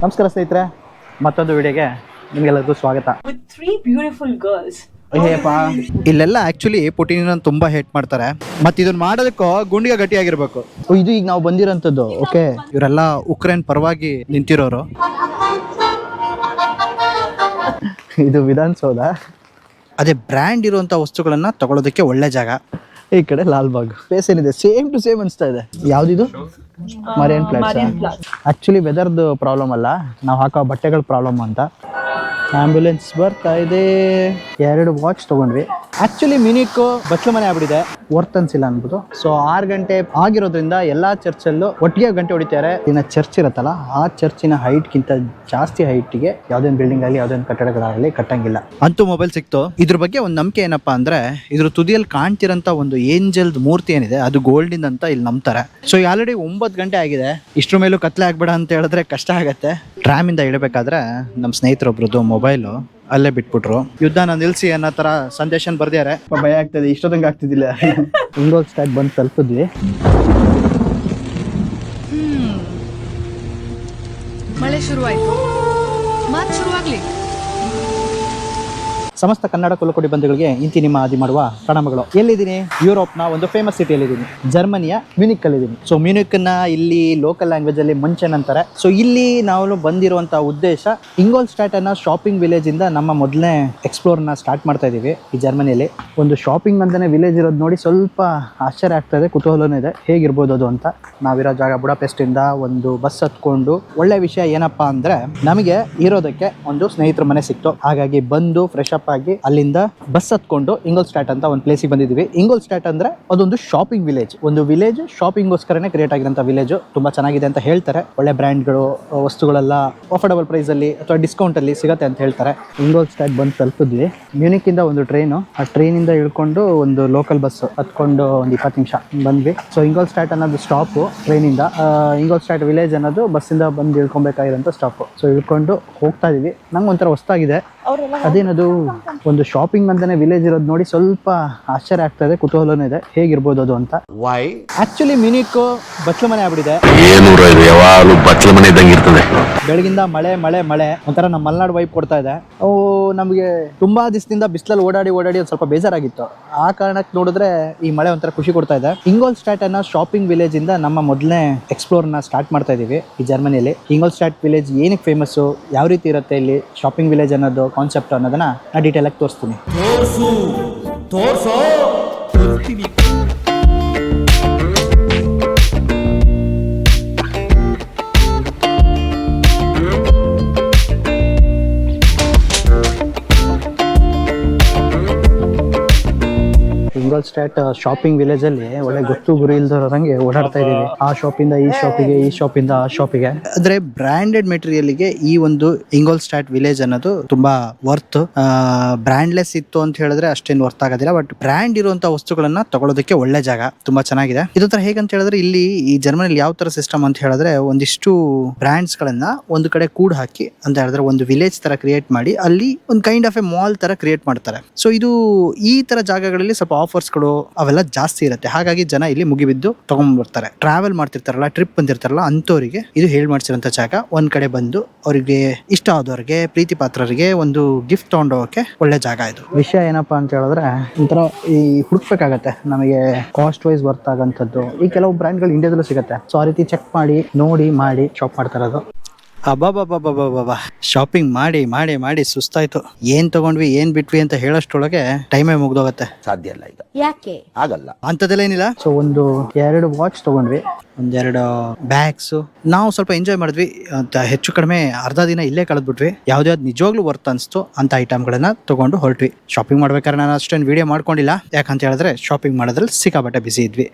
ನಮಸ್ಕಾರ ಸ್ನೇಹಿತರೆ, ಮತ್ತೊಂದು ವಿಡಿಯೋಗೆ ನಿಮಗೆಲ್ಲರಿಗೂ ಸ್ವಾಗತ. ಇಲ್ಲೆಲ್ಲ ಆಕ್ಚುಲಿ ಪುಟಿನ ತುಂಬಾ ಹೇಟ್ ಮಾಡ್ತಾರೆ. ಮತ್ತೆ ಇದನ್ನ ಮಾಡೋದಕ್ಕೂ ಗುಂಡಿಗೆ ಗಟ್ಟಿಯಾಗಿರ್ಬೇಕು. ಇದು ಈಗ ನಾವು ಬಂದಿರೋಂಥದ್ದು. ಓಕೆ, ಇವರೆಲ್ಲ ಉಕ್ರೇನ್ ಪರವಾಗಿ ನಿಂತಿರೋರು. ಇದು ವಿಧಾನಸೌಧ. ಅದೇ ಬ್ರ್ಯಾಂಡ್ ಇರುವಂತ ವಸ್ತುಗಳನ್ನ ತಗೊಳ್ಳೋದಕ್ಕೆ ಒಳ್ಳೆ ಜಾಗ. ಈ ಕಡೆ ಲಾಲ್ಬಾಗ್. ಸ್ಪೇಸ್ ಏನಿದೆ, ಸೇಮ್ ಟು ಸೇಮ್ ಅನಿಸ್ತಾ ಇದೆ. ಯಾವ್ದಿದು? ಮರಿಯನ್ ಪ್ಲಾಟ್ಸ್. ಆಕ್ಚುಲಿ ವೆದರ್ದು ಪ್ರಾಬ್ಲಮ್ ಅಲ್ಲ, ನಾವು ಹಾಕೋ ಬಟ್ಟೆಗಳ ಪ್ರಾಬ್ಲಮ್ ಅಂತ. ಆಂಬ್ಯುಲೆನ್ಸ್ ಬರ್ತಾ ಇದೆ. 2 ವಾಚ್ ತಗೊಂಡ್ವಿ. ಆಕ್ಚುಲಿ ಮಿನಿಕ್ ಬಚ್ಚಲು ಮನೆ ಆಗ್ಬಿಟ್ಟಿದೆ, ವರ್ತ್ ಅನ್ಸಿಲ್ಲ ಅನ್ಬೋದು. ಸೊ 6 ಗಂಟೆ ಆಗಿರೋದ್ರಿಂದ ಎಲ್ಲಾ ಚರ್ಚಲ್ಲೂ ಒಟ್ಟಿಗೆ ಗಂಟೆ ಹೊಡಿತಾರೆ. ಇನ್ನು ಚರ್ಚ್ ಇರುತ್ತಲ್ಲ, ಆ ಚರ್ಚಿನ ಹೈಟ್ಗಿಂತ ಜಾಸ್ತಿ ಹೈಟ್ಗೆ ಯಾವುದೇ ಬಿಲ್ಡಿಂಗ್ ಆಗಲಿ ಯಾವುದೇ ಕಟ್ಟಡಗಳಾಗಲಿ ಕಟ್ಟಂಗಿಲ್ಲ. ಅಂತೂ ಮೊಬೈಲ್ ಸಿಕ್ತು. ಇದ್ರ ಬಗ್ಗೆ ಒಂದು ನಂಬಿಕೆ ಏನಪ್ಪಾ ಅಂದ್ರೆ, ಇದ್ರ ತುದಿಯಲ್ಲಿ ಕಾಣ್ತಿರಂತ ಒಂದು ಏಂಜಲ್ ಮೂರ್ತಿ ಏನಿದೆ ಅದು ಗೋಲ್ಡಿಂದ ಅಂತ ಇಲ್ಲಿ ನಂಬ್ತಾರೆ. ಸೊ ಆಲ್ರೆಡಿ 9 ಗಂಟೆ ಆಗಿದೆ. ಇಷ್ಟ್ರ ಮೇಲೂ ಕತ್ಲೆ ಆಗ್ಬೇಡ ಅಂತ ಹೇಳಿದ್ರೆ ಕಷ್ಟ ಆಗತ್ತೆ. ಟ್ರಾಮಿಂದ ಇಳಬೇಕಾದ್ರೆ ನಮ್ಮ ಸ್ನೇಹಿತರೊಬ್ರದ್ದು ಮೊಬೈಲು ಅಲ್ಲೇ ಬಿಟ್ಬಿಟ್ರು. ಯುದ್ಧನ ನಿಲ್ಸಿ ಅನ್ನೋ ತರ ಸಂದೇಶ ಬರ್ದಿದ್ದಾರೆ. ಭಯ ಆಗ್ತದೆ, ಇಷ್ಟೊತ್ತಂಗೆ ಆಗ್ತಿದ್ದಿಲ್ಲ. ಇಂಗೋಲ್ ಸ್ಟಾರ್ಟ್ ಬಂದು ತಲುಪಿದ್ವಿ. ಮಳೆ ಶುರುವಾಯ್ತು, ಮಾತು ಶುರುವಾಗ್ಲಿ. ಸಮಸ್ತ ಕನ್ನಡ ಕುಲಕೋಟಿ ಬಂಧುಗಳಿಗೆ ಇಂತಿ ನಿಮ್ಮ ಆದಿ ಮಾಡುವ ಪ್ರಣಾಮಗಳು. ಎಲ್ಲಿದ್ದೀನಿ? ಯುರೋಪ್ನ ಒಂದು ಫೇಮಸ್ ಸಿಟಿಯಲ್ಲಿದ್ದೀನಿ, ಜರ್ಮನಿಯ ಮ್ಯೂನಿಕ್ ಅಲ್ಲಿದ್ದೀನಿ. ಸೊ ಮ್ಯೂನಿಕ್ನ ಇಲ್ಲಿ ಲೋಕಲ್ ಲ್ಯಾಂಗ್ವೇಜ್ ಅಲ್ಲಿ ಮಂಚನ್ ಅಂತಾರೆ. ಸೊ ಇಲ್ಲಿ ನಾವು ಬಂದಿರುವಂತಹ ಉದ್ದೇಶ, ಇಂಗೋಲ್ ಸ್ಟಾಟ್ ಅನ್ನೋ ಶಾಪಿಂಗ್ ವಿಲೇಜ್ ಇಂದ ನಮ್ಮ ಮೊದಲನೇ ಎಕ್ಸ್ಪ್ಲೋರ್ನ ಸ್ಟಾರ್ಟ್ ಮಾಡ್ತಾ ಇದೀವಿ. ಈ ಜರ್ಮನಿಯಲ್ಲಿ ಒಂದು ಶಾಪಿಂಗ್ ಅಂತಾನೆ ವಿಲೇಜ್ ಇರೋದು ನೋಡಿ ಸ್ವಲ್ಪ ಆಶ್ಚರ್ಯ ಆಗ್ತಾ ಇದೆ, ಕುತೂಹಲನೂ ಇದೆ ಹೇಗಿರ್ಬೋದು ಅದು ಅಂತ. ನಾವಿರೋ ಜಾಗ ಬುಡಾಪೆಸ್ಟ್ ಇಂದ ಒಂದು ಬಸ್ ಹತ್ಕೊಂಡು. ಒಳ್ಳೆ ವಿಷಯ ಏನಪ್ಪಾ ಅಂದ್ರೆ, ನಮಗೆ ಇರೋದಕ್ಕೆ ಒಂದು ಸ್ನೇಹಿತರ ಮನೆ ಸಿಕ್ತು. ಹಾಗಾಗಿ ಬಂದು ಫ್ರೆಶ್ ಅಪ್ ಆಗಿ ಅಲ್ಲಿಂದ ಬಸ್ ಹತ್ಕೊಂಡು ಇಂಗೋಲ್ ಸ್ಟಾಟ್ ಅಂತ ಒಂದು ಪ್ಲೇಸಿಗೆ ಬಂದಿದ್ವಿ. ಇಂಗೋಲ್ ಸ್ಟಾಟ್ ಅಂದ್ರೆ ಅದೊಂದು ಶಾಪಿಂಗ್ ವಿಲೇಜ್. ಒಂದು ವಿಲೇಜ್ ಶಾಪಿಂಗ್ಗೋಸ್ಕರನೇ ಕ್ರಿಯೇಟ್ ಆಗಿರೋಂಥ ವಿಲೇಜ್. ತುಂಬಾ ಚೆನ್ನಾಗಿದೆ ಅಂತ ಹೇಳ್ತಾರೆ. ಒಳ್ಳೆ ಬ್ರ್ಯಾಂಡ್ಗಳು, ವಸ್ತುಗಳೆಲ್ಲ ಅಫೋರ್ಡಬಲ್ ಪ್ರೈಸ್ ಅಲ್ಲಿ ಅಥವಾ ಡಿಸ್ಕೌಂಟ್ ಅಲ್ಲಿ ಸಿಗುತ್ತೆ ಅಂತ ಹೇಳ್ತಾರೆ. ಇಂಗೋಲ್ ಸ್ಟಾಟ್ ಬಂದು ತಲುಪಿದ್ವಿ. ಮ್ಯೂನಿಕ್ ಇಂದ ಒಂದು ಟ್ರೈನು, ಆ ಟ್ರೈನ್ ಇಂದ ಇಳ್ಕೊಂಡು ಒಂದು ಲೋಕಲ್ ಬಸ್ ಹತ್ಕೊಂಡು ಒಂದು 20 ನಿಮಿಷ ಬಂದ್ವಿ. ಸೊ ಇಂಗೋಲ್ ಸ್ಟಾಟ್ ಅನ್ನೋದು ಸ್ಟಾಪ್ ಟ್ರೈನ್ ಇಂದ. ಇಂಗೋಲ್ ಸ್ಟಾಟ್ ವಿಲೇಜ್ ಅನ್ನೋದು ಬಸ್ ಇಂದ ಬಂದು ಇಳ್ಕೊಬೇಕಾಗಿರೋಂಥ ಸ್ಟಾಪ್. ಸೊ ಇಳ್ಕೊಂಡು ಹೋಗ್ತಾ ಇದೀವಿ. ನಂಗೆ ಒಂಥರ ಹೊಸದಾಗಿದೆ. ಅದೇನದು ಒಂದು ಶಾಪಿಂಗ್ ಅಂತಾನೆ ವಿಲೇಜ್ ಇರೋದು ನೋಡಿ ಸ್ವಲ್ಪ ಆಶ್ಚರ್ಯ ಆಗ್ತಾ ಇದೆ, ಕುತೂಹಲನೂ ಇದೆ ಹೇಗಿರ್ಬೋದು ಅದು ಅಂತ. ಆಕ್ಚುಲಿ ಮ್ಯೂನಿಕ್ ಬಚ್ಚಲು ಮನೆ ಆಗ್ಬಿಟ್ಟಿದೆ. ಬೆಳಗಿಂದ ಮಳೆ ಮಳೆ ಮಳೆ ಒಂಥರ ನಮ್ಮ ಮಲೆನಾಡು ವೈಬ್ ಕೊಡ್ತಾ ಇದೆ. ನಮಗೆ ತುಂಬಾ ದಿವಸದಿಂದ ಬಿಸಿಲಲ್ಲಿ ಓಡಾಡಿ ಒಂದು ಸ್ವಲ್ಪ ಬೇಜಾರಾಗಿತ್ತು. ಆ ಕಾರಣಕ್ಕೆ ನೋಡಿದ್ರೆ ಈ ಮಳೆ ಒಂಥರ ಖುಷಿ ಕೊಡ್ತಾ ಇದೆ. ಇಂಗೋಲ್ ಸ್ಟಾಟ್ ಅನ್ನೋ ಶಾಪಿಂಗ್ ವಿಲೇಜ್ ಇಂದ ನಮ್ಮ ಮೊದಲನೇ ಎಕ್ಸ್ಪ್ಲೋರ್ ನ ಸ್ಟಾರ್ಟ್ ಮಾಡ್ತಾ ಇದೀವಿ ಈ ಜರ್ಮನಿಯಲ್ಲಿ. ಇಂಗೋಲ್ ಸ್ಟಾಟ್ ವಿಲೇಜ್ ಏನಕ್ಕೆ ಫೇಮಸ್, ಯಾವ ರೀತಿ ಇರುತ್ತೆ ಇಲ್ಲಿ ಶಾಪಿಂಗ್ ವಿಲೇಜ್ ಅನ್ನೋದು ಕಾನ್ಸೆಪ್ಟ್ ಅನ್ನೋದನ್ನ ನಾ ಡೀಟೇಲ್ ಆಗಿ ತೋರಿಸ್ತೀನಿ. ಇಂಗೋಲ್ ಸ್ಟಾಟ್ ಶಾಪಿಂಗ್ ವಿಲೇಜ್ ಅಲ್ಲಿ ಒಳ್ಳೆ ಗೊತ್ತು ಗುರಿ ಇಲ್ದರಂಗೆ ಓಡಾಡ್ತಾ ಇದೀವಿ. ಆ ಶಾಪಿಂದ ಈ ಶಾಪಿಗೆ, ಈ ಶಾಪಿಂದ ಆ ಶಾಪಿಗೆ. ಅಂದ್ರೆ ಬ್ರಾಂಡೆಡ್ ಮೆಟೀರಿಯಲ್ ಗೆ ಈ ಒಂದು ಇಂಗೋಲ್ ಸ್ಟಾಟ್ ವಿಲೇಜ್ ಅನ್ನೋದು ತುಂಬಾ ವರ್ತ್. ಬ್ರಾಂಡ್ಲೆಸ್ ಇತ್ತು ಅಂತ ಹೇಳಿದ್ರೆ ಅಷ್ಟೇನು ವರ್ತ್ ಆಗೋದಿಲ್ಲ. ಬಟ್ ಬ್ರ್ಯಾಂಡ್ ಇರುವಂತ ವಸ್ತುಗಳನ್ನ ತಗೊಳ್ಳೋದಕ್ಕೆ ಒಳ್ಳೆ ಜಾಗ, ತುಂಬಾ ಚೆನ್ನಾಗಿದೆ. ಇದೊಂಥರ ಹೇಗಂತ ಹೇಳಿದ್ರೆ, ಇಲ್ಲಿ ಈ ಜರ್ಮನಿಯಲ್ಲಿ ಯಾವ ತರ ಸಿಸ್ಟಮ್ ಅಂತ ಹೇಳಿದ್ರೆ, ಒಂದಿಷ್ಟು ಬ್ರ್ಯಾಂಡ್ಸ್ ಗಳನ್ನ ಒಂದು ಕಡೆ ಕೂಡ್ ಹಾಕಿ ಅಂತ ಹೇಳಿದ್ರೆ ಒಂದು ವಿಲೇಜ್ ತರ ಕ್ರಿಯೇಟ್ ಮಾಡಿ ಅಲ್ಲಿ ಒಂದು ಕೈಂಡ್ ಆಫ್ ಎ ಮಾಲ್ ತರ ಕ್ರಿಯೇಟ್ ಮಾಡ್ತಾರೆ. ಸೊ ಇದು ಈ ತರ ಜಾಗಗಳಲ್ಲಿ ಸ್ವಲ್ಪ ಆಫರ್ಸ್ಗಳು ಅವೆಲ್ಲ ಜಾಸ್ತಿ ಇರುತ್ತೆ. ಹಾಗಾಗಿ ಜನ ಇಲ್ಲಿ ಮುಗಿಬಿದ್ದು ತಗೊಂಡ್ ಬರ್ತಾರೆ. ಟ್ರಾವೆಲ್ ಮಾಡ್ತಿರ್ತಾರಲ್ಲ, ಟ್ರಿಪ್ ಬಂದಿರ್ತಾರಲ್ಲ, ಅಂತವರಿಗೆ ಇದು ಹೇಳಿ ಮಾಡ್ಸಿರೋಂಥ ಜಾಗ. ಒಂದ್ ಕಡೆ ಬಂದು ಅವರಿಗೆ ಇಷ್ಟ ಆದವ್ರಿಗೆ, ಪ್ರೀತಿ ಪಾತ್ರರಿಗೆ ಒಂದು ಗಿಫ್ಟ್ ತಗೊಂಡೋಗಕ್ಕೆ ಒಳ್ಳೆ ಜಾಗ ಇದು. ವಿಷಯ ಏನಪ್ಪಾ ಅಂತ ಹೇಳಿದ್ರೆ, ಒಂಥರ ಈ ಹುಡುಕ್ಬೇಕಾಗತ್ತೆ ನಮಗೆ ಕಾಸ್ಟ್ ವೈಸ್ ವರ್ತ್ ಆಗಂತದ್ದು. ಈ ಕೆಲವು ಬ್ರ್ಯಾಂಡ್ಗಳು ಇಂಡಿಯಾದಲ್ಲೂ ಸಿಗುತ್ತೆ. ಸೊ ಆ ರೀತಿ ಚೆಕ್ ಮಾಡಿ ನೋಡಿ ಮಾಡಿ ಶಾಪ್ ಮಾಡ್ತಾ ಇರೋದು. ಅಬ್ಬಾ ಶಾಪಿಂಗ್ ಮಾಡಿ ಮಾಡಿ ಮಾಡಿ ಸುಸ್ತಾಯ್ತು. ಏನ್ ತಗೊಂಡ್ವಿ ಏನ್ ಬಿಟ್ವಿ ಅಂತ ಹೇಳೋಷ್ಟ್ರೊಳಗೆ ಟೈಮೇ ಮುಗ್ದೋಗತ್ತೆ. ಸಾಧ್ಯ ಇಲ್ಲ ಈಗ, ಯಾಕೆ ಆಗಲ್ಲ ಅಂತದೆಲ್ಲ ಏನಿಲ್ಲ. ಸೊ ಒಂದು 2 ವಾಚ್ ತಗೊಂಡ್ವಿ, 2 ಬ್ಯಾಗ್ಸ್. ನಾವು ಸ್ವಲ್ಪ ಎಂಜಾಯ್ ಮಾಡಿದ್ವಿ ಅಂತ. ಹೆಚ್ಚು ಕಡಿಮೆ ಅರ್ಧ ದಿನ ಇಲ್ಲೇ ಕಳೆದ್ಬಿಟ್ವಿ. ಯಾವ್ದಾವ್ದು ನಿಜವಾಗ್ಲೂ ವರ್ತ್ ಅನ್ಸ್ತು ಅಂತ ಐಟಮ್ಗಳನ್ನ ತಗೊಂಡು ಹೊರಟ್ವಿ. ಶಾಪಿಂಗ್ ಮಾಡ್ಬೇಕಾದ್ರೆ ನಾನು ಅಷ್ಟೊಂದು ವಿಡಿಯೋ ಮಾಡ್ಕೊಂಡಿಲ್ಲ, ಯಾಕಂತ ಹೇಳಿದ್ರೆ ಶಾಪಿಂಗ್ ಮಾಡೋದ್ರಲ್ಲಿ ಸಿಕ್ಕಾಪಟ್ಟೆ ಬಿಸಿ ಇದ್ವಿ.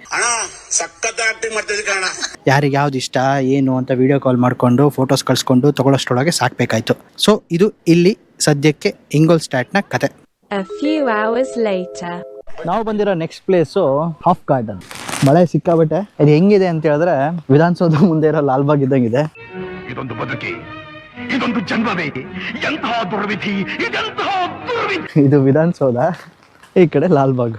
ಯಾರಿಗೆ ಯಾವ್ದು ಇಷ್ಟ ಏನು ಅಂತ ವಿಡಿಯೋ ಕಾಲ್ ಮಾಡ್ಕೊಂಡು ಫೋಟೋಸ್ ಕಳ್ಸ್ಕೊಂಡು ತಗೊಳ್ಳೋಷ್ಟ್ರೊಳಗೆ ಸಾಕ್ಬೇಕಾಯ್ತು. ಸೊ ಇದು ಇಲ್ಲಿ ಸದ್ಯಕ್ಕೆ ಇಂಗೋಲ್ ಸ್ಟಾಟ್ ನ ಕತೆ. ನಾವು ಬಂದಿರೋ ನೆಕ್ಸ್ಟ್ ಪ್ಲೇಸು ಹಾಫ್ ಗಾರ್ಡನ್. ಮಳೆ ಸಿಕ್ಕಾಬಟ್ಟೆ. ಇದು ಹೆಂಗಿದೆ ಅಂತ ಹೇಳಿದ್ರೆ, ವಿಧಾನಸೌಧ ಮುಂದೆ ಇರೋ ಲಾಲ್ಬಾಗ್ ಇದ್ದಂಗಿದೆ. ಇದೊಂದು ಬದುಕಿ, ಇದೊಂದು ಜನ್ಮವೇ, ಎಂತಹ ದುರ್ವಿಧಿ, ಇದೆಂತಹ ದುರ್ವಿಧಿ. ಇದು ವಿಧಾನಸೌಧ, ಈ ಕಡೆ ಲಾಲ್ಬಾಗ್.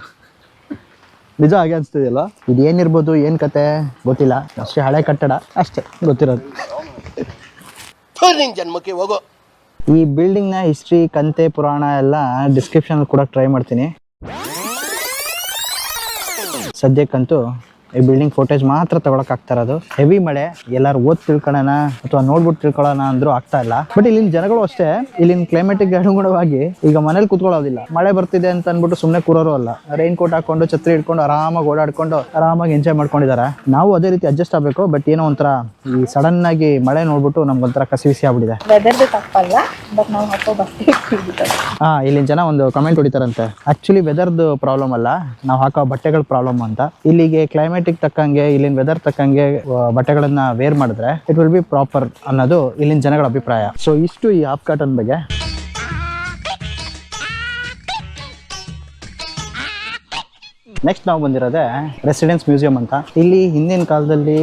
ನಿಜ ಹಾಗೆ ಅನಿಸ್ತಿದೆಯಲ್ಲ. ಇದೇನಿರ್ಬೋದು, ಏನು ಕತೆ ಗೊತ್ತಿಲ್ಲ. ಅಷ್ಟೇ ಹಳೆ ಕಟ್ಟಡ ಅಷ್ಟೇ ಗೊತ್ತಿರೋದು. ನಿನ್ ಜನ್ಮಕ್ಕೆ ಹೋಗೋ. ಈ ಬಿಲ್ಡಿಂಗ್ ನ ಹಿಸ್ಟ್ರಿ, ಕಂತೆ, ಪುರಾಣ ಎಲ್ಲ ಡಿಸ್ಕ್ರಿಪ್ಷನ್ ಕೂಡ ಟ್ರೈ ಮಾಡ್ತೀನಿ. ಸದ್ಯಕ್ಕಂತೂ ಈ ಬಿಲ್ಡಿಂಗ್ ಫೋಟೇಜ್ ಮಾತ್ರ ತಗೊಳಕ್ ಆಗ್ತಾ ಇರೋದು. ಹೆವಿ ಮಳೆ, ಎಲ್ಲಾರು ಓದ್ ತಿಳ್ಕೊಳ್ಳೋಣ ಅಥವಾ ನೋಡ್ಬಿಟ್ಟು ತಿಳ್ಕೊಳ್ಳೋಣ ಅಂದ್ರೂ ಆಗ್ತಾ ಇಲ್ಲ. ಬಟ್ ಇಲ್ಲಿನ ಜನಗಳು ಅಷ್ಟೇ, ಇಲ್ಲಿನ ಕ್ಲೈಮೇಟಿಕ್ ಅನುಗುಣವಾಗಿ ಈಗ ಮನೇಲಿ ಕುತ್ಕೊಳ್ಳೋದಿಲ್ಲ. ಮಳೆ ಬರ್ತಿದೆ ಅಂತ ಅನ್ಬಿಟ್ಟು ಸುಮ್ಮನೆ ಕೂರೋರು ಅಲ್ಲ. ರೈನ್ ಕೋಟ್ ಹಾಕೊಂಡು, ಛತ್ರಿ ಹಿಡ್ಕೊಂಡು ಆರಾಮಾಗಿ ಓಡಾಡ್ಕೊಂಡು ಆರಾಮಾಗಿ ಎಂಜಾಯ್ ಮಾಡ್ಕೊಂಡಿದ್ದಾರೆ. ನಾವು ಅದೇ ರೀತಿ ಅಡ್ಜಸ್ಟ್ ಆಗಬೇಕು. ಬಟ್ ಏನೋ ಒಂಥರ ಈ ಸಡನ್ ಆಗಿ ಮಳೆ ನೋಡ್ಬಿಟ್ಟು ನಮ್ಗೊಂಥರ ಕಸಿವಿಸಿ ಆಗ್ಬಿಟ್ಟಿದೆ. ಇಲ್ಲಿನ ಜನ ಒಂದು ಕಮೆಂಟ್ ಹೊಡಿತಾರಂತೆ, ಆಕ್ಚುಲಿ ವೆದರ್ದು ಪ್ರಾಬ್ಲಮ್ ಅಲ್ಲ, ನಾವು ಹಾಕೋ ಬಟ್ಟೆಗಳ ಪ್ರಾಬ್ಲಮ್ ಅಂತ. ಇಲ್ಲಿಗೆ ಕ್ಲೈಮೇಟಿಕ್ ತಕ್ಕಂಗೆ, ಇಲ್ಲಿನ ವೆದರ್ ತಕ್ಕಂಗೆ ಬಟ್ಟೆಗಳನ್ನ ವೇರ್ ಮಾಡಿದ್ರೆ ಇಟ್ ವಿಲ್ ಬಿ ಪ್ರಾಪರ್ ಅನ್ನೋದು ಇಲ್ಲಿನ ಜನಗಳ ಅಭಿಪ್ರಾಯ. ಸೊ ಇಷ್ಟು ಈ ಹಾಫ್ ಕಾಟನ್ ಬಗ್ಗೆ. ನೆಕ್ಸ್ಟ್ ನಾವು ಬಂದಿರೋದೆ ರೆಸಿಡೆನ್ಸ್ ಮ್ಯೂಸಿಯಂ ಅಂತ. ಇಲ್ಲಿ ಹಿಂದಿನ ಕಾಲದಲ್ಲಿ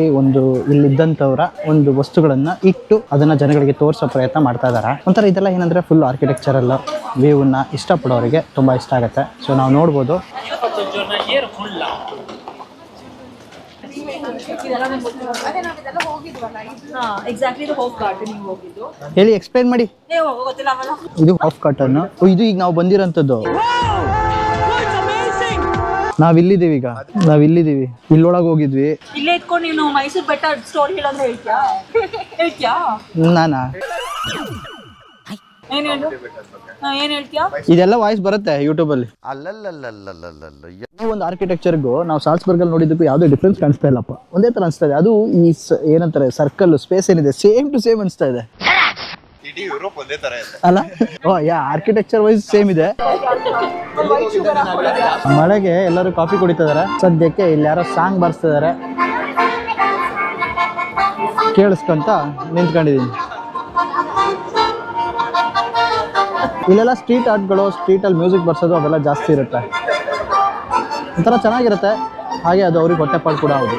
ಇಲ್ಲಿದ್ದಂಥವರ ಒಂದು ವಸ್ತುಗಳನ್ನ ಇಟ್ಟು ಅದನ್ನ ಜನಗಳಿಗೆ ತೋರಿಸೋ ಪ್ರಯತ್ನ ಮಾಡ್ತಾ ಇದ್ದಾರೆ. ಒಂಥರ ಇದೆಲ್ಲ ಏನಂದ್ರೆ ಫುಲ್ ಆರ್ಕಿಟೆಕ್ಚರಲ್ ವ್ಯೂವನ್ನ ಇಷ್ಟಪಡೋರಿಗೆ ತುಂಬಾ ಇಷ್ಟ ಆಗುತ್ತೆ. ಸೊ ನಾವು ನೋಡ್ಬೋದು. ಹೇಳಿ, ಎಕ್ಸ್ಪ್ಲೈನ್ ಮಾಡಿ. ಇದು ಹಾಫ್ ಕಾಟನ್. ಇದು ಈಗ ನಾವು ಬಂದಿರೋಂಥದ್ದು. ನಾವಿಲ್ಲಿದ್ದೀವಿ, ಈಗ ನಾವಿಲ್ಲಿದ್ದೀವಿ. ಇಲ್ಲೊಳಗೆ ಹೋಗಿದ್ವಿ. ಮೈಸೂರು ಬೆಟ್ಟ ಸ್ಟೋರಿ ಹೇಳಂದ್ರೆ ಹೇಳ್ತೀಯಾ? ನಾನಾ ಏನ್ ಹೇಳ್ತೀಯಾ? ಇದೆಲ್ಲ ವಾಯ್ಸ್ ಬರುತ್ತೆ ಯೂಟ್ಯೂಬ್ ಅಲ್ಲಿ. ಒಂದು ಆರ್ಕಿಟೆಕ್ಚರ್ಗೂ ನಾವು ಸಾಲ್ಸ್ಬರ್ಗ್ ಅಲ್ಲಿ ನೋಡಿದ್ದಕ್ಕೂ ಯಾವುದೇ ಡಿಫ್ರೆನ್ಸ್ ಕಾಣಿಸ್ತಾ ಇಲ್ಲಪ್ಪ. ಒಂದೇ ತರ ಅನಿಸ್ತಾ ಇದೆ. ಅದು ಈ ಏನಂತಾರೆ ಸರ್ಕಲ್ ಸ್ಪೇಸ್ ಏನಿದೆ ಸೇಮ್ ಟು ಸೇಮ್ ಅನಿಸ್ತಾ ಇದೆ ಅಲ್ಲ? ಆರ್ಕಿಟೆಕ್ಚರ್ ವೈಸ್ ಸೇಮ್ ಇದೆ. ಮಳೆಗೆ ಎಲ್ಲರೂ ಕಾಫಿ ಕುಡಿತಿದ್ದಾರೆ. ಸದ್ಯಕ್ಕೆ ಇಲ್ಲಿ ಯಾರೋ ಸಾಂಗ್ ಬರ್ಸ್ತಿದ್ದಾರೆ, ಕೇಳಿಸ್ಕೊಂತ ನಿಂತ್ಕೊಂಡಿದೀನಿ. ಇಲ್ಲೆಲ್ಲ ಸ್ಟ್ರೀಟ್ ಆರ್ಟ್ಗಳು, ಸ್ಟ್ರೀಟಲ್ಲಿ ಮ್ಯೂಸಿಕ್ ಬರ್ಸೋದು ಅವೆಲ್ಲ ಜಾಸ್ತಿ ಇರುತ್ತೆ. ಒಂಥರ ಚೆನ್ನಾಗಿರುತ್ತೆ. ಹಾಗೆ ಅದು ಅವ್ರಿಗೆ ಹೊಟ್ಟೆಪಾಡು ಕೂಡ ಹೌದು.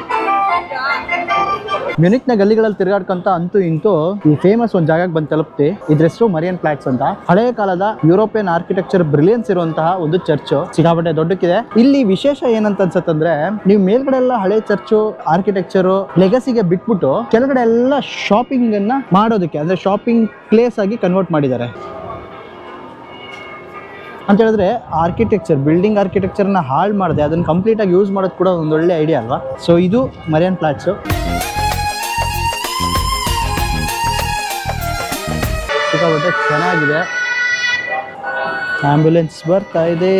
ಮ್ಯೂನಿಕ್ನ ಗಲ್ಲಿಗಳಲ್ಲಿ ತಿರುಗಾಡ್ಕೊಂತ ಅಂತೂ ಇಂತೂ ಈ ಫೇಮಸ್ ಒಂದು ಜಾಗಕ್ಕೆ ಬಂದು ತಲುಪ್ತಿ. ಇದ್ರ ಹೆಸರು ಮರಿಯನ್ ಪ್ಲಾಟ್ಸ್ ಅಂತ. ಹಳೆಯ ಕಾಲದ ಯುರೋಪಿಯನ್ ಆರ್ಕಿಟೆಕ್ಚರ್ ಬ್ರಿಲಿಯನ್ಸ್ ಇರುವಂತಹ ಒಂದು ಚರ್ಚು. ಸಿಕ್ಕಾಪಟ್ಟೆ ದೊಡ್ಡಕ್ಕಿದೆ. ಇಲ್ಲಿ ವಿಶೇಷ ಏನಂತ ಅನ್ಸತ್ತಂದ್ರೆ, ನೀವು ಮೇಲ್ಗಡೆ ಎಲ್ಲ ಹಳೆ ಚರ್ಚು ಆರ್ಕಿಟೆಕ್ಚರು ಲೆಗಸಿಗೆ ಬಿಟ್ಬಿಟ್ಟು ಕೆಳಗಡೆ ಎಲ್ಲ ಶಾಪಿಂಗ್ ಅನ್ನ ಮಾಡೋದಕ್ಕೆ, ಅಂದ್ರೆ ಶಾಪಿಂಗ್ ಪ್ಲೇಸ್ ಆಗಿ ಕನ್ವರ್ಟ್ ಮಾಡಿದ್ದಾರೆ ಅಂತ ಹೇಳಿದ್ರೆ. ಆರ್ಕಿಟೆಕ್ಚರ್, ಬಿಲ್ಡಿಂಗ್ ಆರ್ಕಿಟೆಕ್ಚರ್ನ ಹಾಳು ಮಾಡಿದೆ, ಅದನ್ನ ಕಂಪ್ಲೀಟ್ ಆಗಿ ಯೂಸ್ ಮಾಡೋದು ಕೂಡ ಒಂದು ಒಳ್ಳೆ ಐಡಿಯಾ ಅಲ್ವಾ? ಸೊ ಇದು ಮರಿಯನ್ ಪ್ಲಾಟ್ಸು. ಸಿಕ್ಕಾಪಟ್ಟೆ ಚೆನ್ನಾಗಿದೆ. ಆಂಬ್ಯುಲೆನ್ಸ್ ಬರ್ತಾ ಇದೆ.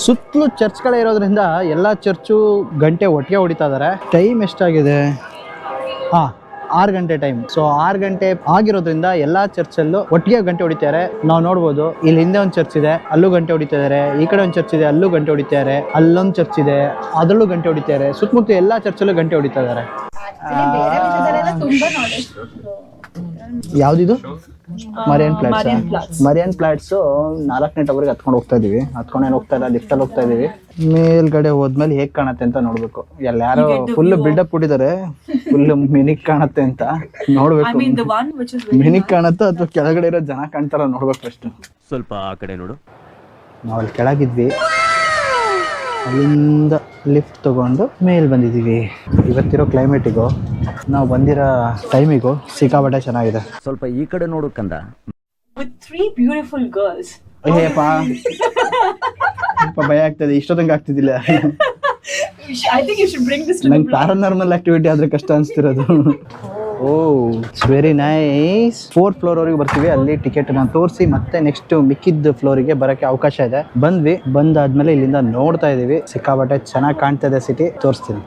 ಸುತ್ತಲೂ ಚರ್ಚ್ಗಳೇ ಇರೋದ್ರಿಂದ ಎಲ್ಲ ಚರ್ಚು ಗಂಟೆ ಒಟ್ಟಿಗೆ ಹೊಡಿತಾ ಇದ್ದಾರೆ. ಟೈಮ್ ಎಷ್ಟಾಗಿದೆ? 6 ಗಂಟೆ ಟೈಮ್. ಸೊ 6 ಗಂಟೆ ಆಗಿರೋದ್ರಿಂದ ಎಲ್ಲಾ ಚರ್ಚಲ್ಲೂ ಒಟ್ಟಿಗೆ ಗಂಟೆ ಹೊಡಿತಾರೆ. ನಾವು ನೋಡ್ಬೋದು, ಇಲ್ಲಿ ಹಿಂದೆ ಒಂದು ಚರ್ಚ್ ಇದೆ, ಅಲ್ಲೂ ಗಂಟೆ ಹೊಡಿತಿದ್ದಾರೆ. ಈ ಕಡೆ ಒಂದು ಚರ್ಚ್ ಇದೆ, ಅಲ್ಲೂ ಗಂಟೆ ಹೊಡಿತಾರೆ. ಅಲ್ಲೊಂದು ಚರ್ಚ್ ಇದೆ, ಅದರಲ್ಲೂ ಗಂಟೆ ಹೊಡಿತಾರೆ. ಸುತ್ತಮುತ್ತ ಎಲ್ಲಾ ಚರ್ಚಲ್ಲೂ ಗಂಟೆ ಹೊಡಿತಾ ಇದ್ದಾರೆ. ಯಾವ್ದಿದು? ಮರಿಯನ್ ಪ್ಲಾಟ್ಸ್. ಮರಿಯನ್ ಪ್ಲಾಟ್ಸ್ 4ನೇ ಟವರ್ಗೆ ಹತ್ಕೊಂಡು ಹೋಗ್ತಾ ಇದೀವಿ. ಹತ್ಕೊಂಡೇನು ಹೋಗ್ತಾ ಇಲ್ಲ, ಲಿಫ್ಟ್ ಅಲ್ಲಿ ಹೋಗ್ತಾ ಇದೀವಿ. ಮೇಲ್ಗಡೆ ಹೋದ್ಮೇಲೆ ಹೇಗ್ ಕಾಣತ್ತೆ ಅಂತ ನೋಡ್ಬೇಕು. ಯಾರೋ ಫುಲ್ ಬಿಲ್ಡಪ್ ಕೊಟ್ಟಿದ್ದಾರೆ, ಫುಲ್ ಮಿನಿಕ್ ಕಾಣತ್ತೆ ಅಂತ ನೋಡ್ಬೇಕು. ಮಿನಿಕ್ ಕಾಣತ್ತೋ ಅಥವಾ ಕೆಳಗಡೆ ಇರೋ ಜನ ಕಾಣ್ತಾರ ನೋಡ್ಬೇಕು ಅಷ್ಟು. ಸ್ವಲ್ಪ ಆ ಕಡೆ ನೋಡು. ನಾವಲ್ಲಿ ಕೆಳಗಿದ್ವಿ, ಅಲ್ಲಿಂದ ಲಿಫ್ಟ್ ತಗೊಂಡು ಮೇಲ್ ಬಂದಿದ್ದೀವಿ. ಇವತ್ತಿರೋ ಕ್ಲೈಮೇಟಿಗೂ ನಾವು ಬಂದಿರೋ ಟೈಮಿಗೂ ಸಿಕ್ಕಾಪಟ್ಟೆ ಚೆನ್ನಾಗಿದೆ. ಸ್ವಲ್ಪ ಈ ಕಡೆ ನೋಡು ಕಂದ. With 3 beautiful girls. ಅಯ್ಯಪ್ಪ, ಸ್ವಲ್ಪ ಭಯ ಆಗ್ತದೆ. ಇಷ್ಟೊತ್ತಂಗೆ ಆಗ್ತಿದ್ದಿಲ್ಲ. I think you should bring this to ನಂಗೆ ಪ್ಯಾರಾನಾರ್ಮಲ್ ಆಕ್ಟಿವಿಟಿ ಆದ್ರೆ ಕಷ್ಟ ಅನಿಸ್ತಿರೋದು. It's very nice. 4th floor ವರೆಗೂ ಬರ್ತೀವಿ. ಅಲ್ಲಿ ಟಿಕೆಟ್ ನಾನು ತೋರಿಸಿ ಮತ್ತೆ ನೆಕ್ಸ್ಟ್ ಮಿಕ್ಕಿದ್ದ ಫ್ಲೋರಿಗೆ ಬರೋಕ್ಕೆ ಅವಕಾಶ ಇದೆ. ಬಂದಾದ್ಮೇಲೆ ಇಲ್ಲಿಂದ ನೋಡ್ತಾ ಇದೀವಿ. ಸಿಕ್ಕಾಪಟ್ಟೆ ಚೆನ್ನಾಗಿ ಕಾಣ್ತಾ ಇದೆ ಸಿಟಿ. ತೋರಿಸ್ತೀನಿ.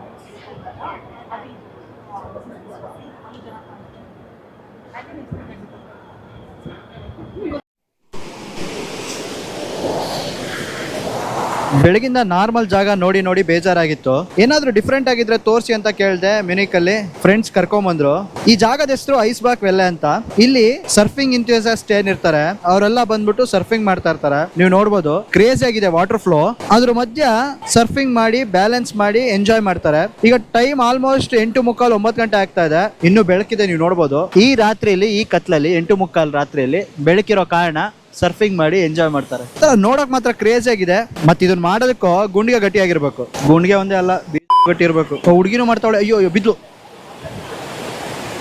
ಬೆಳಗಿಂದ ನಾರ್ಮಲ್ ಜಾಗ ನೋಡಿ ನೋಡಿ ಬೇಜಾರಾಗಿತ್ತು. ಏನಾದ್ರೂ ಡಿಫ್ರೆಂಟ್ ಆಗಿದ್ರೆ ತೋರಿಸಿ ಅಂತ ಕೇಳಿದೆ. ಮ್ಯೂನಿಕ್ ಅಲ್ಲಿ ಫ್ರೆಂಡ್ಸ್ ಕರ್ಕೊಂಬಂದ್ರು. ಈ ಜಾಗದ ಹೆಸರು ಐಸ್ ಬಾಕ್ ವೆಲ್ಲೆ ಅಂತ. ಇಲ್ಲಿ ಸರ್ಫಿಂಗ್ ಇಂಥೂಸಿಯಾಸ್ಟ್ ಏನಿರ್ತಾರೆ ಅವರೆಲ್ಲ ಬಂದ್ಬಿಟ್ಟು ಸರ್ಫಿಂಗ್ ಮಾಡ್ತಾ ಇರ್ತಾರೆ. ನೀವು ನೋಡ್ಬೋದು, ಕ್ರೇಜಿ ಆಗಿದೆ ವಾಟರ್ ಫ್ಲೋ. ಅದ್ರ ಮಧ್ಯ ಸರ್ಫಿಂಗ್ ಮಾಡಿ ಬ್ಯಾಲೆನ್ಸ್ ಮಾಡಿ ಎಂಜಾಯ್ ಮಾಡ್ತಾರೆ. ಈಗ ಟೈಮ್ ಆಲ್ಮೋಸ್ಟ್ 8:45 9 ಗಂಟೆ ಆಗ್ತಾ ಇದೆ. ಇನ್ನು ಬೆಳಕಿದೆ, ನೀವು ನೋಡ್ಬೋದು. ಈ ರಾತ್ರಿಯಲ್ಲಿ, ಈ ಕತ್ಲಲ್ಲಿ 8:45 ರಾತ್ರಿಯಲ್ಲಿ ಬೆಳಕಿರೋ ಕಾರಣ ಸರ್ಫಿಂಗ್ ಮಾಡಿ ಎಂಜಾಯ್ ಮಾಡ್ತಾರೆ. ನೋಡಕ್ ಮಾತ್ರ ಕ್ರೇಜಿ ಆಗಿದೆ. ಮತ್ತೆ ಇದನ್ನ ಮಾಡೋದಕ್ಕೂ ಗುಂಡಿಗೆ ಗಟ್ಟಿ ಆಗಿರ್ಬೇಕು. ಗುಂಡಿಗೆ ಒಂದೇ ಅಲ್ಲ, ಗಟ್ಟಿ ಇರ್ಬೇಕು. ಹುಡುಗಿನೂ ಮಾಡ್ತಾವಳೆ. ಅಯ್ಯೋ ಬಿದ್ಲು.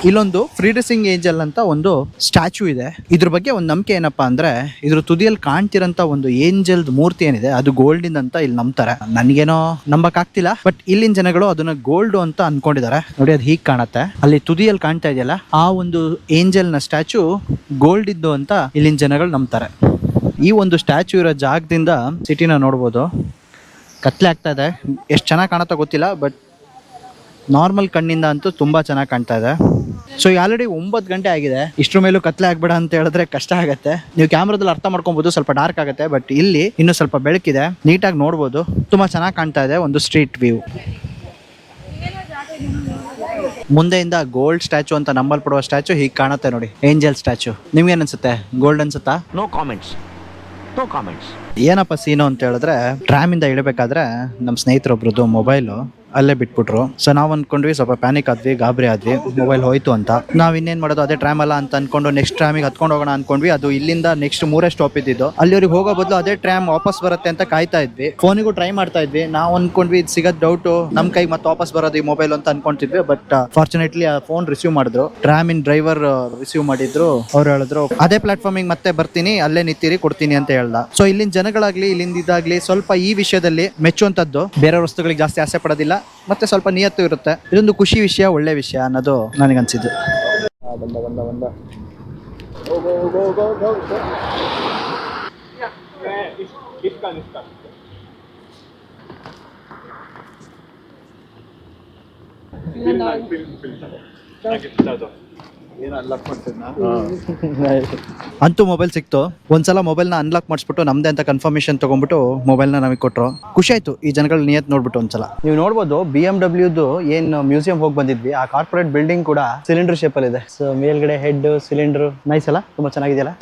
ಇಲ್ಲೊಂದು ಫ್ರೀಡಿಸಿಂಗ್ ಏಂಜಲ್ ಅಂತ ಒಂದು ಸ್ಟ್ಯಾಚು ಇದೆ. ಇದ್ರ ಬಗ್ಗೆ ಒಂದು ನಂಬಿಕೆ ಏನಪ್ಪಾ ಅಂದ್ರೆ ಇದ್ರ ತುದಿಯಲ್ಲಿ ಕಾಣ್ತಿರಂತ ಒಂದು ಏಂಜಲ್ ಮೂರ್ತಿ ಏನಿದೆ ಅದು ಗೋಲ್ಡ್ ಅಂತ ಇಲ್ಲಿ ನಂಬ್ತಾರೆ. ನನ್ಗೇನೋ ನಂಬಕ್ ಆಗ್ತಿಲ್ಲ, ಬಟ್ ಇಲ್ಲಿನ ಜನಗಳು ಅದನ್ನ ಗೋಲ್ಡ್ ಅಂತ ಅನ್ಕೊಂಡಿದ್ದಾರೆ. ನೋಡಿ ಅದು ಹೀಗ್ ಕಾಣತ್ತೆ, ಅಲ್ಲಿ ತುದಿಯಲ್ಲಿ ಕಾಣ್ತಾ ಇದೆಯಲ್ಲ ಆ ಒಂದು ಏಂಜಲ್ ನ ಸ್ಟ್ಯಾಚು ಗೋಲ್ಡ್ ಇದ್ದು ಅಂತ ಇಲ್ಲಿನ ಜನಗಳು ನಂಬ್ತಾರೆ. ಈ ಒಂದು ಸ್ಟ್ಯಾಚು ಇರೋ ಜಾಗದಿಂದ ಸಿಟಿನ ನೋಡ್ಬೋದು. ಕತ್ಲೆ ಆಗ್ತಾ ಇದೆ, ಎಷ್ಟು ಚೆನ್ನಾಗಿ ಕಾಣುತ್ತಾ ಗೊತ್ತಿಲ್ಲ, ಬಟ್ ನಾರ್ಮಲ್ ಕಣ್ಣಿಂದ ಅಂತೂ ತುಂಬಾ ಚೆನ್ನಾಗಿ ಕಾಣ್ತಾ ಇದೆ. ಸೊ ಆಲ್ರೆಡಿ 9 ಗಂಟೆ ಆಗಿದೆ. ಇಷ್ಟ್ರ ಮೇಲೂ ಕತ್ಲೆ ಆಗ್ಬೇಡ ಅಂತ ಹೇಳಿದ್ರೆ ಕಷ್ಟ ಆಗುತ್ತೆ. ನೀವು ಕ್ಯಾಮ್ರಾದಲ್ಲಿ ಅರ್ಥ ಮಾಡ್ಕೊಬಹುದು, ಸ್ವಲ್ಪ ಡಾರ್ಕ್ ಆಗುತ್ತೆ, ಬಟ್ ಇಲ್ಲಿ ಇನ್ನೂ ಸ್ವಲ್ಪ ಬೆಳಕಿದೆ, ನೀಟಾಗಿ ನೋಡ್ಬೋದು. ತುಂಬಾ ಚೆನ್ನಾಗಿ ಕಾಣ್ತಾ ಇದೆ ಒಂದು ಸ್ಟ್ರೀಟ್ ವ್ಯೂ. ಮುಂದೆಯಿಂದ ಗೋಲ್ಡ್ ಸ್ಟ್ಯಾಚು ಅಂತ ನಂಬಲ್ಪಡುವ ಸ್ಟ್ಯಾಚು ಹೀಗೆ ಕಾಣುತ್ತೆ ನೋಡಿ, ಏಂಜಲ್ ಸ್ಟ್ಯಾಚು. ನಿಮ್ಗೇನ್ ಅನ್ಸುತ್ತೆ, ಗೋಲ್ಡ್ ಅನ್ಸುತ್ತಾ? No comments, no comments. ಏನಪ್ಪ ಸೀನು ಅಂತ ಹೇಳಿದ್ರೆ ಟ್ರಾಮಿಂದ ಇಳಬೇಕಾದ್ರೆ ನಮ್ಮ ಸ್ನೇಹಿತರೊಬ್ರದ್ದು ಮೊಬೈಲು ಅಲ್ಲೇ ಬಿಟ್ಬಿಟ್ರು. ಸೊ ನಾವು ಅನ್ಕೊಂಡ್ವಿ, ಸ್ವಲ್ಪ ಪ್ಯಾನಿಕ್ ಆದ್ವಿ, ಗಾಬರಿ ಆದ್ವಿ, ಮೊಬೈಲ್ ಹೋಯ್ತು ಅಂತ. ನಾವ್ ಇನ್ನೇನ್ ಮಾಡೋದು, ಅದೇ ಟ್ರಾಮ್ ಅಲ್ಲ ಅಂತ ಅನ್ಕೊಂಡು ನೆಕ್ಸ್ಟ್ ಟ್ರಾಮಿಗೆ ಹತ್ಕೊಂಡು ಹೋಗೋಣ ಅನ್ಕೊಂಡ್ವಿ. ಅದು ಇಲ್ಲಿಂದ ನೆಕ್ಸ್ಟ್ 3 ಸ್ಟಾಪ್ ಇದ್ದಿದ್ದು. ಅಲ್ಲಿವರೆಗೆ ಹೋಗೋ ಬದಲು ಅದೇ ಟ್ರಾಮ್ ವಾಪಸ್ ಬರುತ್ತೆ ಅಂತ ಕಾಯ್ತಾ ಇದ್ವಿ. ಫೋನಿಗೂ ಟ್ರೈ ಮಾಡ್ತಾ ಇದ್ವಿ. ನಾವು ಅನ್ಕೊಂಡ್ವಿ ಇದು ಸಿಗೋದ್ ಡೌಟು, ನಮ್ ಕೈಗೆ ಮತ್ತೆ ವಾಪಸ್ ಬರೋದು ಈ ಮೊಬೈಲ್ ಅಂತ ಅನ್ಕೊಂತಿದ್ವಿ. ಬಟ್ ಫಾರ್ಚುನೇಟ್ಲಿ ಆ ಫೋನ್ ರಿಸೀವ್ ಮಾಡಿದ್ರು, ಟ್ರಾಮಿನ್ ಡ್ರೈವರ್ ರಿಸೀವ್ ಮಾಡಿದ್ರು. ಅವ್ರು ಹೇಳಿದ್ರು ಅದೇ ಪ್ಲಾಟ್ಫಾರ್ಮಿಗೆ ಮತ್ತೆ ಬರ್ತೀನಿ, ಅಲ್ಲೇ ನಿಂತಿರಿ, ಕೊಡ್ತೀನಿ ಅಂತ ಹೇಳ್ದ. ಸೊ ಇಲ್ಲಿನ ಜನಗಳಾಗ್ಲಿ ಇಲ್ಲಿಂದ ಇದಾಗ್ಲಿ ಸ್ವಲ್ಪ ಈ ವಿಷಯದಲ್ಲಿ ಮೆಚ್ಚುವಂತದ್ದು. ಬೇರೆ ವಸ್ತುಗಳಿಗೆ ಜಾಸ್ತಿ ಆಸೆ ಪಡೋದಿಲ್ಲ, ಮತ್ತೆ ಸ್ವಲ್ಪ ನಿಯತ್ತು ಇರುತ್ತೆ. ಇದೊಂದು ಖುಷಿ ವಿಷಯ, ಒಳ್ಳೆ ವಿಷಯ ಅನ್ನೋದು ನನಗನ್ಸಿದ್ದು. ಅಂತೂ ಮೊಬೈಲ್ ಸಿಕ್ತು. ಒಂದ್ಸಲ ಮೊಬೈಲ್ನ ಅನ್ಲಾಕ್ ಮಾಡಿಸ್ಬಿಟ್ಟು ನಮ್ದೇ ಅಂತ ಕನ್ಫರ್ಮೇಶನ್ ತಗೊಂಡ್ಬಿಟ್ಟು ಮೊಬೈಲ್ನ ನಮಗೆ ಕೊಟ್ಟರು. ಖುಷಿ ಆಯ್ತು ಈ ಜನಗಳ ನಿಯತ್ ನೋಡ್ಬಿಟ್ಟು. ಒಂದ್ಸಲ ನೀವು ನೋಡ್ಬೋದು BMW ಏನು ಮ್ಯೂಸಿಯಂ ಹೋಗಿ ಬಂದಿದ್ವಿ, ಆ ಕಾರ್ಪೊರೇಟ್ ಬಿಲ್ಡಿಂಗ್ ಕೂಡ ಸಿಲಿಂಡರ್ ಶೇಪ್ ಅಲ್ಲಿ ಇದೆ. ಸೊ ಮೇಲ್ಗಡೆ ಹೆಡ್ ಸಿಲಿಂಡರ್ ನೈಸ್ ಅಲ್ಲ, ತುಂಬಾ ಚೆನ್ನಾಗಿದೆಯಲ್ಲ.